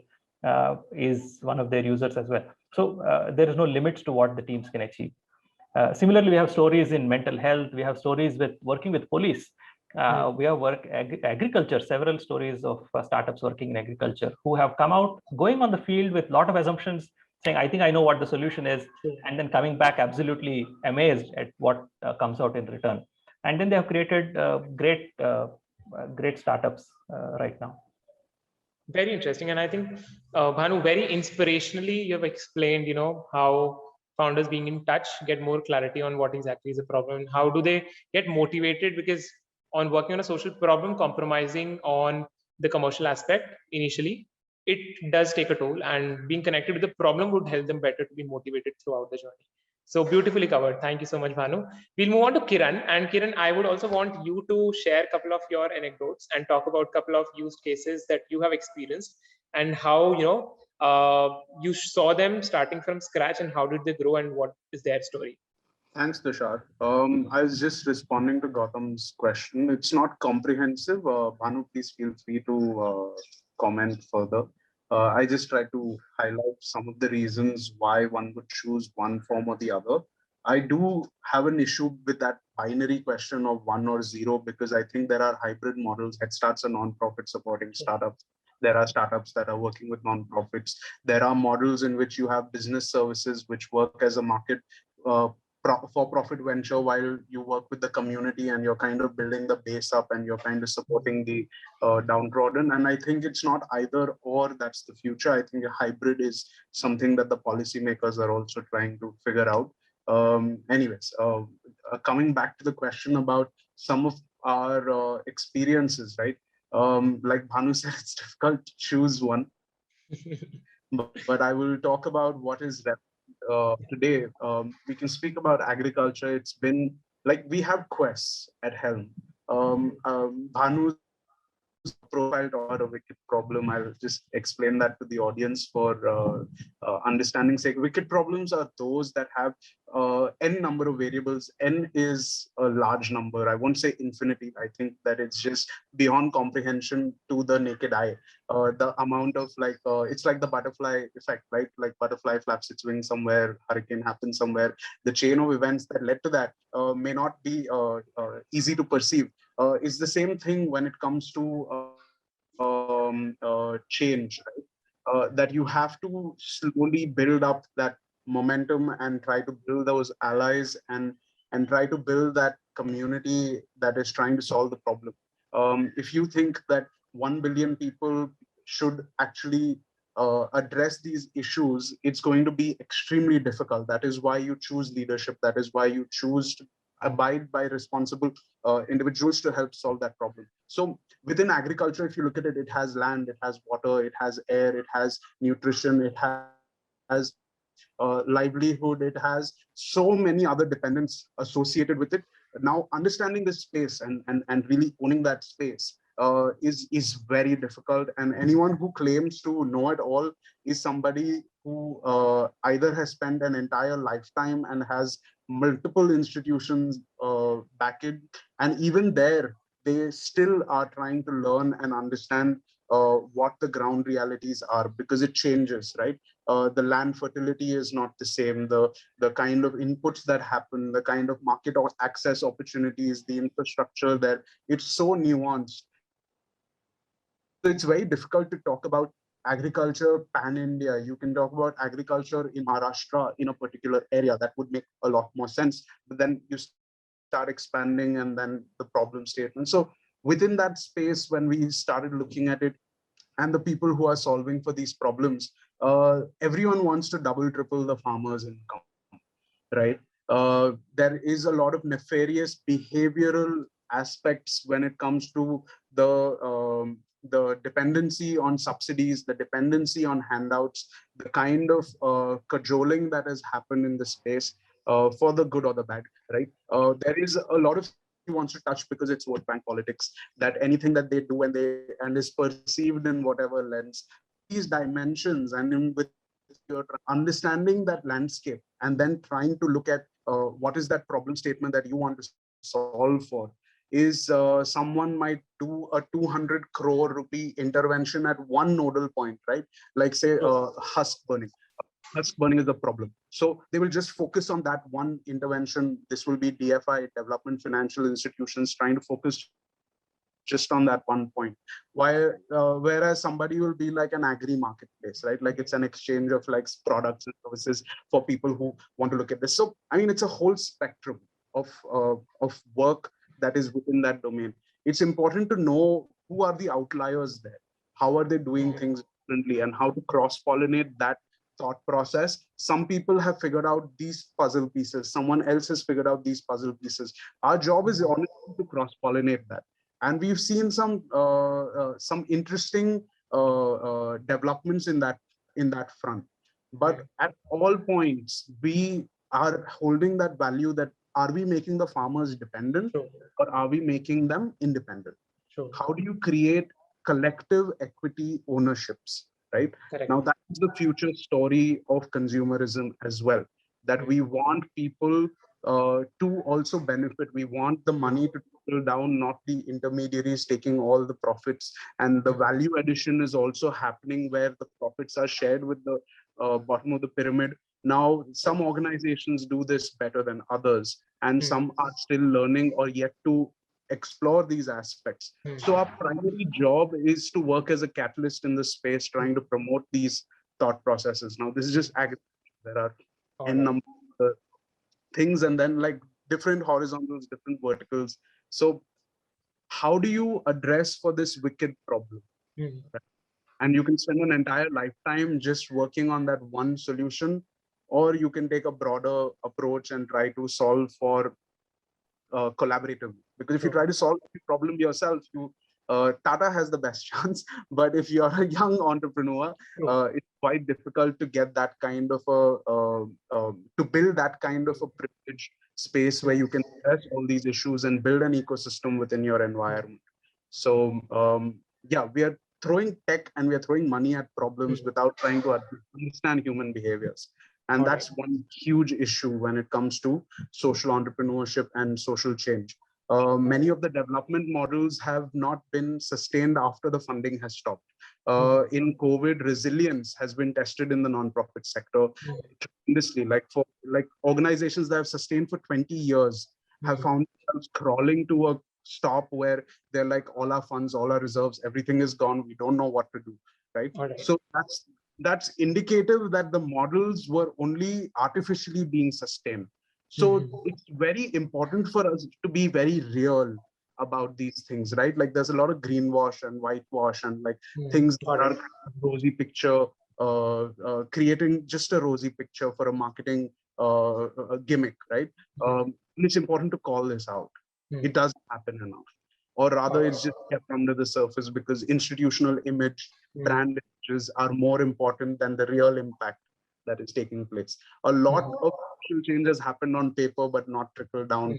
is one of their users as well. So there is no limits to what the teams can achieve. Similarly, we have stories in mental health. We have stories with working with police. We have agriculture, several stories of startups working in agriculture who have come out, going on the field with a lot of assumptions, saying, I think I know what the solution is, and then coming back absolutely amazed at what comes out in return. And then they have created great startups right now. Very interesting. And I think, Bhanu, very inspirationally, you have explained, how founders being in touch get more clarity on what exactly is the problem and how do they get motivated, because on working on a social problem, compromising on the commercial aspect initially, it does take a toll, and being connected with the problem would help them better to be motivated throughout the journey. So beautifully covered. Thank you so much, Bhanu. We'll move on to Kiran. And Kiran, I would also want you to share a couple of your anecdotes and talk about a couple of use cases that you have experienced and how, you saw them starting from scratch and how did they grow and what is their story? Thanks, Tushar. I was just responding to Gautam's question. It's not comprehensive. Bhanu, please feel free to comment further. I just try to highlight some of the reasons why one would choose one form or the other. I do have an issue with that binary question of 1 or 0, because I think there are hybrid models. Headstart's a non-profit supporting startups. There are startups that are working with non-profits. There are models in which you have business services which work as a market for-profit venture while you work with the community and you're kind of building the base up and you're kind of supporting the downtrodden. And I think it's not either or that's the future. I think a hybrid is something that the policymakers are also trying to figure out. Coming back to the question about some of our experiences, right? Like Bhanu said, it's difficult to choose one, but I will talk about what is today. We can speak about agriculture. It's been like we have quests at Helm. Bhanu's profile or a wicked problem. I'll just explain that to the audience for understanding sake. Wicked problems are those that have n number of variables. N is a large number. I won't say infinity. I think that it's just beyond comprehension to the naked eye. The amount of it's like the butterfly effect, right? Like butterfly flaps its wings somewhere, hurricane happens somewhere. The chain of events that led to that may not be easy to perceive. It's the same thing when it comes to change, right? That you have to slowly build up that momentum and try to build those allies and try to build that community that is trying to solve the problem. If you think that 1 billion people should actually address these issues, it's going to be extremely difficult. That is why you choose leadership. That is why you choose to abide by responsible individuals to help solve that problem. So within agriculture, if you look at it, it has land, it has water, it has air, it has nutrition, it has livelihood, it has so many other dependents associated with it. Now, understanding this space and really owning that space is very difficult. And anyone who claims to know it all is somebody who either has spent an entire lifetime and has multiple institutions back in, and even there, they still are trying to learn and understand what the ground realities are, because it changes, right? The land fertility is not the same. The kind of inputs that happen, the kind of market or access opportunities, the infrastructure there, it's so nuanced. So it's very difficult to talk about agriculture pan-India. You can talk about agriculture in Maharashtra in a particular area. That would make a lot more sense. But then you start expanding and then the problem statement. So within that space, when we started looking at it and the people who are solving for these problems, everyone wants to double, triple the farmer's income, right? There is a lot of nefarious behavioral aspects when it comes to the dependency on subsidies, the dependency on handouts, the kind of cajoling that has happened in the space for the good or the bad, right? There is a lot of he wants to touch because it's vote bank politics, that anything that they do and is perceived in whatever lens, these dimensions, and with your understanding that landscape and then trying to look at what is that problem statement that you want to solve for, is someone might do a 200 crore rupee intervention at one nodal point, right? Like say husk burning. Husk burning is the problem. So they will just focus on that one intervention. This will be DFI, development financial institutions, trying to focus just on that one point. While whereas somebody will be like an agri marketplace, right? Like it's an exchange of like products and services for people who want to look at this. So I mean, it's a whole spectrum of work that is within that domain. It's important to know who are the outliers there, how are they doing things differently, and how to cross-pollinate that thought process. Some people have figured out these puzzle pieces, someone else has figured out these puzzle pieces. Our job is honestly to cross-pollinate that. And we've seen some interesting developments in that front. But at all points, we are holding that value that are we making the farmers dependent or are we making them independent? How do you create collective equity ownerships, right? Correct. Now that is the future story of consumerism as well, that we want people to also benefit. We want the money to trickle down, not the intermediaries taking all the profits. And the value addition is also happening where the profits are shared with the bottom of the pyramid. Now, some organizations do this better than others, and some are still learning or yet to explore these aspects. So our primary job is to work as a catalyst in the space, trying to promote these thought processes. Now, this is just agriculture. There are n number of things, and then like different horizontals, different verticals. So how do you address for this wicked problem? And you can spend an entire lifetime just working on that one solution, or you can take a broader approach and try to solve for collaboratively. Because if you try to solve the problem yourself, Tata has the best chance. But if you're a young entrepreneur, it's quite difficult to get that kind of to build that kind of a privileged space where you can address all these issues and build an ecosystem within your environment. So yeah, we are throwing tech and we are throwing money at problems without trying to understand human behaviors. And that's one huge issue when it comes to social entrepreneurship and social change. Many of the development models have not been sustained after the funding has stopped. In COVID, resilience has been tested in the nonprofit sector tremendously. Like organizations that have sustained for 20 years have found themselves crawling to a stop where they're like, all our funds, all our reserves, everything is gone. We don't know what to do, right? So that's indicative that the models were only artificially being sustained. So it's very important for us to be very real about these things, right? Like there's a lot of greenwash and whitewash and like things that are rosy picture, creating just a rosy picture for a marketing gimmick, right? It's important to call this out. It doesn't happen enough, or rather it's just kept under the surface because institutional image, brand images are more important than the real impact that is taking place. A lot of social changes happened on paper, but not trickle down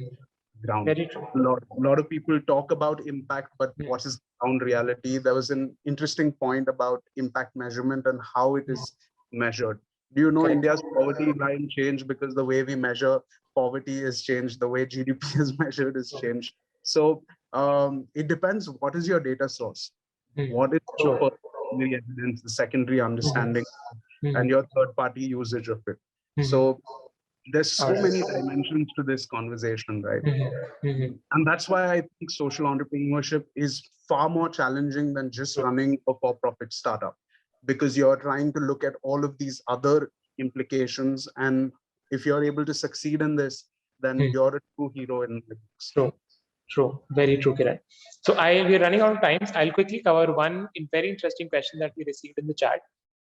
ground. Very true. A lot of people talk about impact, but what is ground reality? There was an interesting point about impact measurement and how it is measured. Do you know India's poverty line changed because the way we measure poverty is changed, the way GDP is measured is changed. So it depends. What is your data source? What is your primary evidence, the secondary understanding, and your third-party usage of it? So there's so many dimensions to this conversation, right? And that's why I think social entrepreneurship is far more challenging than just running a for-profit startup, because you're trying to look at all of these other implications. And if you're able to succeed in this, then you're a true hero in the books. True. Very true, Kiran. So we're running out of time. I'll quickly cover one very interesting question that we received in the chat.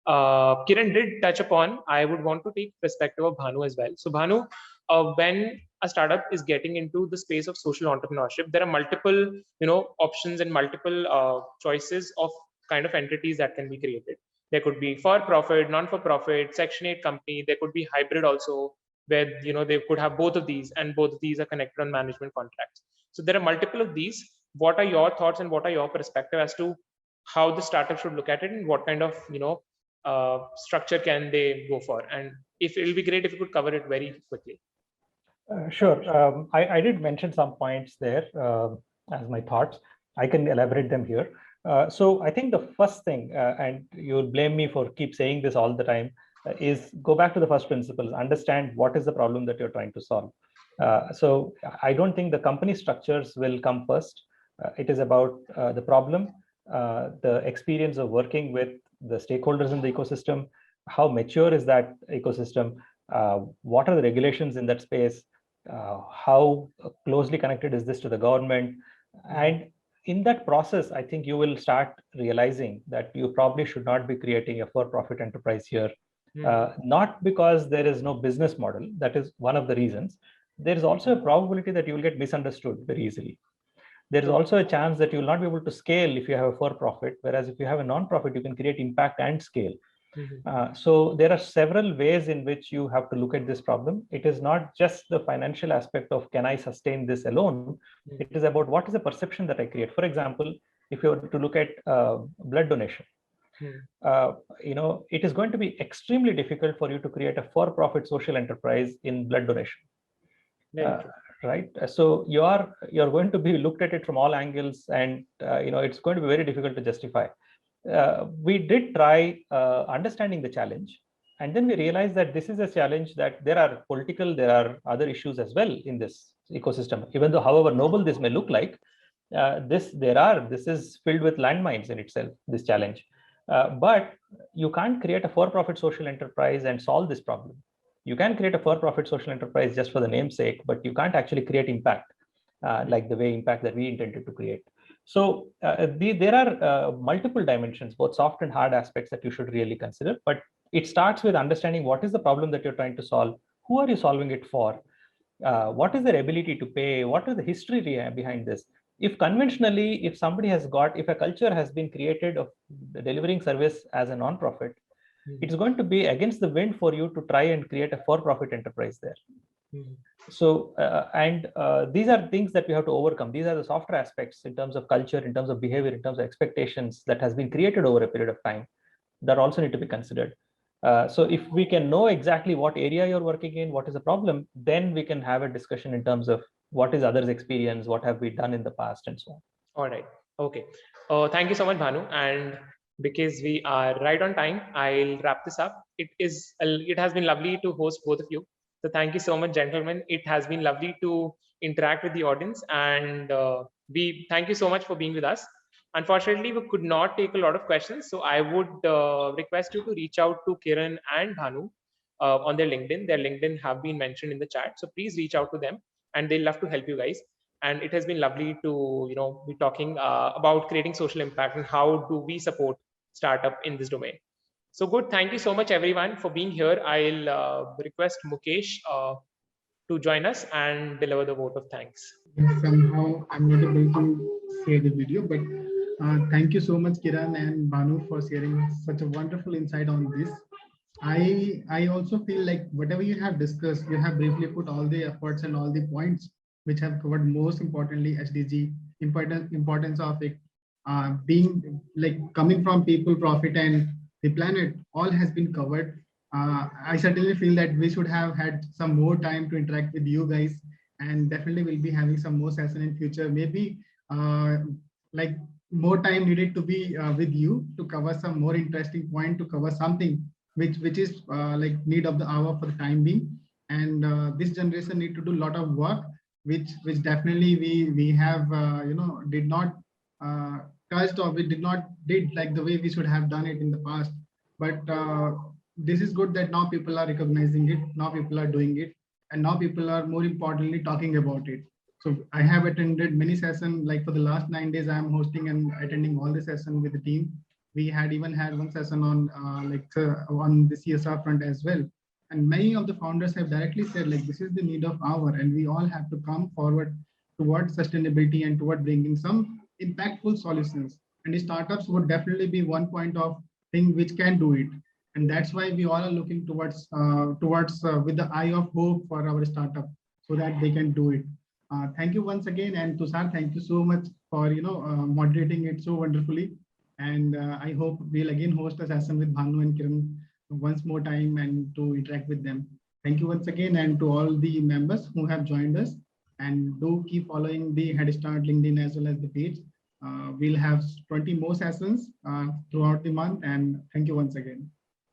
Kiran did touch upon. I would want to take perspective of Bhanu as well. So Bhanu, when a startup is getting into the space of social entrepreneurship, there are multiple, options and multiple choices of kind of entities that can be created. There could be for-profit, non-for-profit, Section 8 company. There could be hybrid also, where they could have both of these, and both of these are connected on management contracts. So there are multiple of these. What are your thoughts and what are your perspective as to how the startup should look at it, and what kind of structure can they go for? And if it'll be great if you could cover it very quickly. Sure. I did mention some points there as my thoughts. I can elaborate them here. So I think the first thing, and you'll blame me for keep saying this all the time, is go back to the first principles, understand what is the problem that you're trying to solve. So I don't think the company structures will come first. It is about the problem, the experience of working with the stakeholders in the ecosystem, how mature is that ecosystem, what are the regulations in that space, how closely connected is this to the government. And in that process, I think you will start realizing that you probably should not be creating a for-profit enterprise here. Not because there is no business model, that is one of the reasons. There is also a probability that you will get misunderstood very easily. There is also a chance that you will not be able to scale if you have a for-profit, whereas if you have a non-profit, you can create impact and scale. So there are several ways in which you have to look at this problem. It is not just the financial aspect of can I sustain this alone. It is about what is the perception that I create. For example, if you were to look at blood donation, it is going to be extremely difficult for you to create a for-profit social enterprise in blood donation. Right, so you're going to be looked at it from all angles, and it's going to be very difficult to justify. We did try understanding the challenge, and then we realized that this is a challenge that there are there are other issues as well in this ecosystem. Even though, however noble this may look like, this is filled with landmines in itself, this challenge. But you can't create a for-profit social enterprise and solve this problem. You can create a for-profit social enterprise just for the namesake, but you can't actually create impact like the way impact that we intended to create. So there are multiple dimensions, both soft and hard aspects that you should really consider. But it starts with understanding what is the problem that you're trying to solve, who are you solving it for, what is their ability to pay, what is the history behind this. If conventionally, if a culture has been created of delivering service as a non-profit, it's going to be against the wind for you to try and create a for-profit enterprise there. So, these are things that we have to overcome. These are the softer aspects in terms of culture, in terms of behavior, in terms of expectations that has been created over a period of time that also need to be considered. So if we can know exactly what area you're working in, what is the problem, then we can have a discussion in terms of what is others' experience, what have we done in the past, and so on. All right. Okay. Thank you so much, Bhanu. And because we are right on time, I'll wrap this up. It has been lovely to host both of you. So thank you so much, gentlemen. It has been lovely to interact with the audience, and we thank you so much for being with us. Unfortunately, we could not take a lot of questions, so I would request you to reach out to Kiran and Bhanu on their LinkedIn. Their LinkedIn have been mentioned in the chat, so please reach out to them, and they'll love to help you guys. And it has been lovely to be talking about creating social impact and how do we support startup in this domain. So good. Thank you so much, everyone, for being here. I'll request Mukesh to join us and deliver the vote of thanks. Somehow I'm not able to share the video, but thank you so much, Kiran and Bhanu, for sharing such a wonderful insight on this. I also feel like whatever you have discussed, you have briefly put all the efforts and all the points which have covered, most importantly SDG, importance of it, being like coming from people, profit, and the planet, all has been covered. I certainly feel that we should have had some more time to interact with you guys, and definitely we'll be having some more session in future. Maybe like more time needed to be with you to cover some more interesting point, to cover something which is like need of the hour for the time being. And this generation need to do a lot of work, which definitely we have did not touched, or we did not did like the way we should have done it in the past. But this is good that now people are recognizing it, now people are doing it, and now people are more importantly talking about it. So I have attended many sessions, like for the last 9 days I am hosting and attending all the sessions with the team. We had even had one session on on the CSR front as well. And many of the founders have directly said, like, this is the need of hour, and we all have to come forward towards sustainability and toward bringing some impactful solutions. And the startups would definitely be one point of thing which can do it. And that's why we all are looking towards with the eye of hope for our startup, so that they can do it. Thank you once again, and Tushar, thank you so much for moderating it so wonderfully. And I hope we'll again host a session with Bhanu and Kiran once more time and to interact with them. Thank you once again, and to all the members who have joined us. And do keep following the Headstart LinkedIn as well as the page. We'll have 20 more sessions throughout the month. And thank you once again.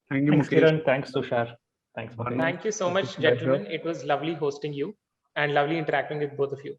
Thank you, Thanks, Mukesh. Kiran. Thanks, Tushar. Thanks, Mukesh. Thank you so much, gentlemen. It was lovely hosting you and lovely interacting with both of you.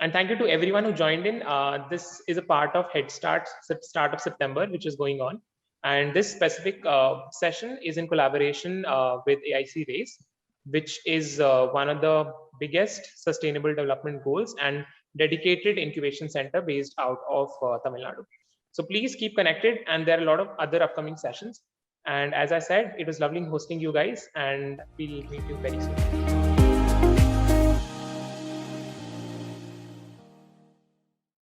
And thank you to everyone who joined in. This is a part of Headstart Start of September, which is going on. And this specific session is in collaboration with AIC RAISE, which is one of the biggest sustainable development goals and dedicated incubation center based out of Tamil Nadu. So please keep connected, and there are a lot of other upcoming sessions. And as I said, it was lovely hosting you guys, and we'll meet you very soon.